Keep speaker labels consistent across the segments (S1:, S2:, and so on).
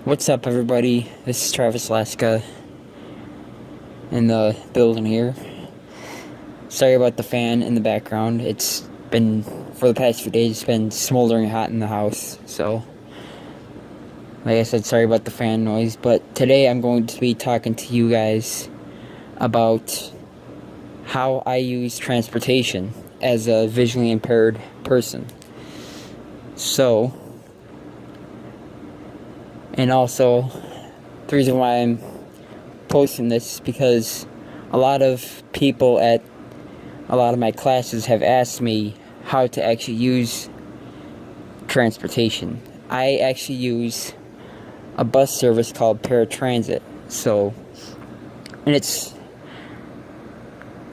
S1: What's up, everybody? This is Travis Laska in the building here. Sorry about the fan in the background. It's been, for the past few days, it's been smoldering hot in the house. So, like I said, sorry about the fan noise. But today I'm going to be talking to you guys about how I use transportation as a visually impaired person. So, and also, the reason why I'm posting this is because a lot of people at a lot of my classes have asked me how to actually use transportation. I actually use a bus service called paratransit. And it's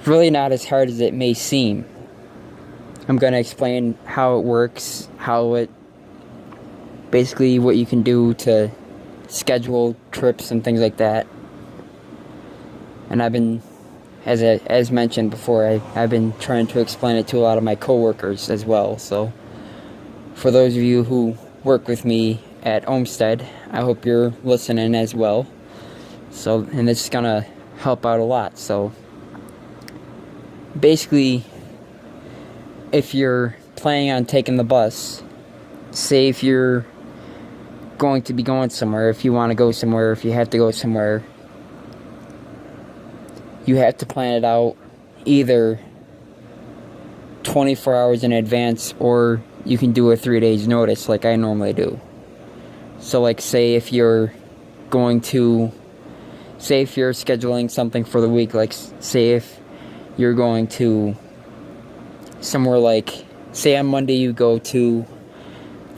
S1: really not as hard as it may seem. I'm going to explain how it works, basically what you can do to schedule trips and things like that. And I've been, as mentioned before, I've been trying to explain it to a lot of my coworkers as well. So, for those of you who work with me at Olmsted, I hope you're listening as well. So, and this is gonna help out a lot. So, basically, if you're planning on taking the bus, say if you're going to be going somewhere, if you want to go somewhere, if you have to go somewhere, you have to plan it out either 24 hours in advance, or you can do a 3 days notice like I normally do. So like say if you're scheduling something for the week, like say if you're going to somewhere, like say on Monday you go to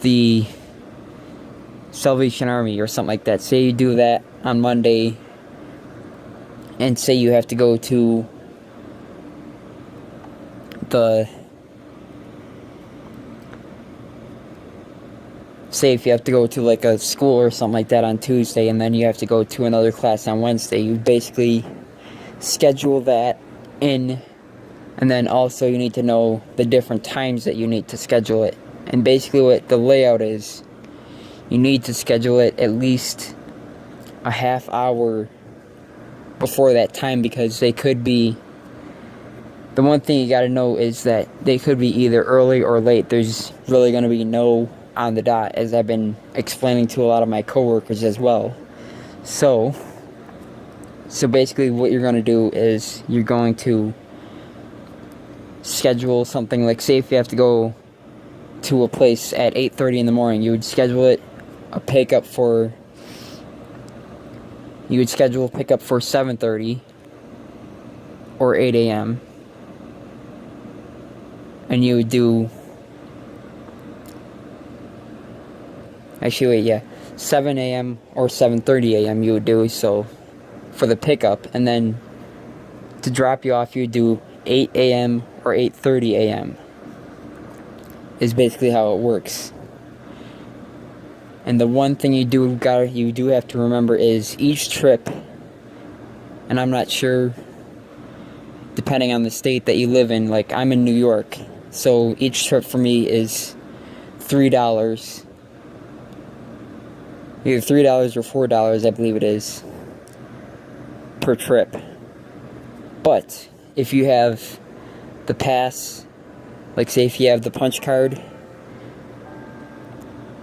S1: the Salvation Army or something like that. Say you do that on Monday, and say you have to go to say if you have to go to like a school or something like that on Tuesday, and then you have to go to another class on Wednesday, you basically schedule that in, and then also you need to know the different times that you need to schedule it. And basically what the layout is, you need to schedule it at least a half hour before that time, because they could be, the one thing you gotta know is that they could be either early or late. There's really gonna be no on the dot, as I've been explaining to a lot of my coworkers as well. So basically what you're gonna do is you're going to schedule something, like say if you have to go to a place at 8:30 in the morning, you would schedule pickup for 7:30 or 8 a.m. and you would do 7 a.m. or 7:30 a.m. you would do so for the pickup, and then to drop you off you would do 8 a.m. or 8:30 a.m. is basically how it works. And the one thing you do have to remember is each trip, and I'm not sure depending on the state that you live in, like I'm in New York, so each trip for me is $3, either $3 or $4, I believe it is, per trip. But if you have the pass, like say if you have the punch card,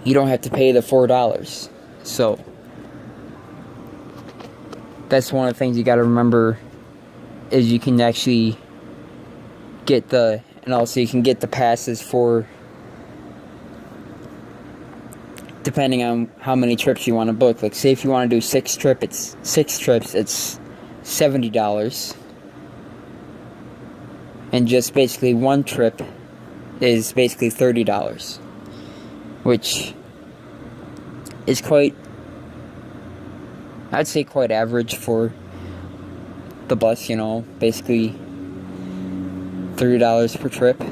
S1: you don't have to pay the $4. So that's one of the things you gotta remember, is you can actually and also you can get the passes for, depending on how many trips you want to book. Like say if you want to do 6 trips, it's $70. And just basically one trip is basically $30, which is I'd say quite average for the bus, basically $30 per trip,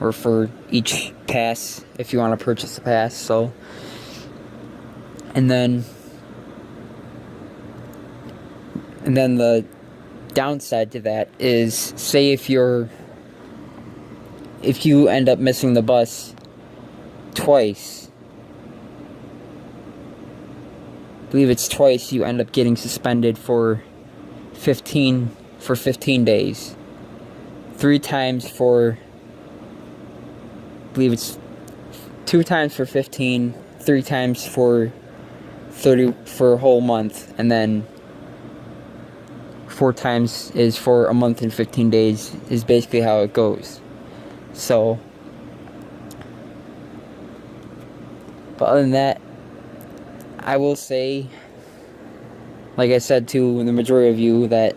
S1: or for each pass if you want to purchase a pass. So, and then the downside to that is, say if you end up missing the bus twice, believe it's twice, you end up getting suspended for 15 days. 3 times for, I believe it's 2 times for 15, 3 times for 30 for a whole month, and then 4 times is for a month and 15 days is basically how it goes. So, but other than that, I will say, like I said to the majority of you, that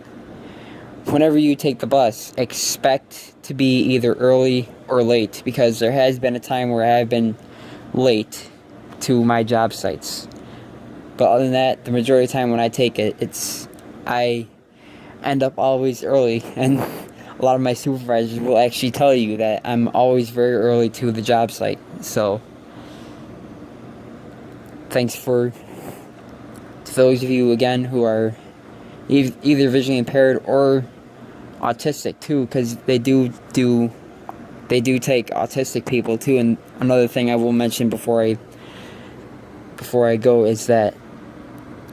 S1: whenever you take the bus, expect to be either early or late, because there has been a time where I have been late to my job sites. But other than that, the majority of the time when I take it, I end up always early, and a lot of my supervisors will actually tell you that I'm always very early to the job site. So, thanks to those of you again who are either visually impaired or autistic too, because they do take autistic people too. And another thing I will mention before I go is that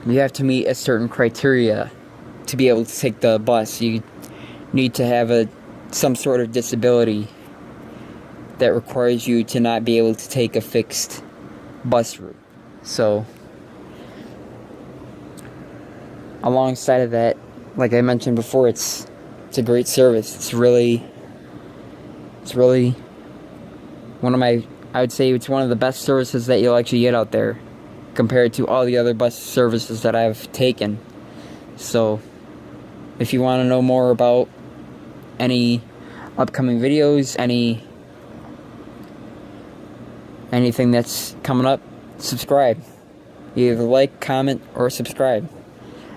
S1: you have to meet a certain criteria to be able to take the bus. You need to have some sort of disability that requires you to not be able to take a fixed bus route. So, alongside of that, like I mentioned before, it's a great service. It's really I would say it's one of the best services that you'll actually get out there compared to all the other bus services that I've taken. So, if you want to know more about any upcoming videos, anything that's coming up, subscribe. Either like, comment, or subscribe.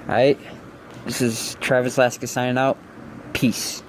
S1: Alright? This is Travis Laska signing out. Peace.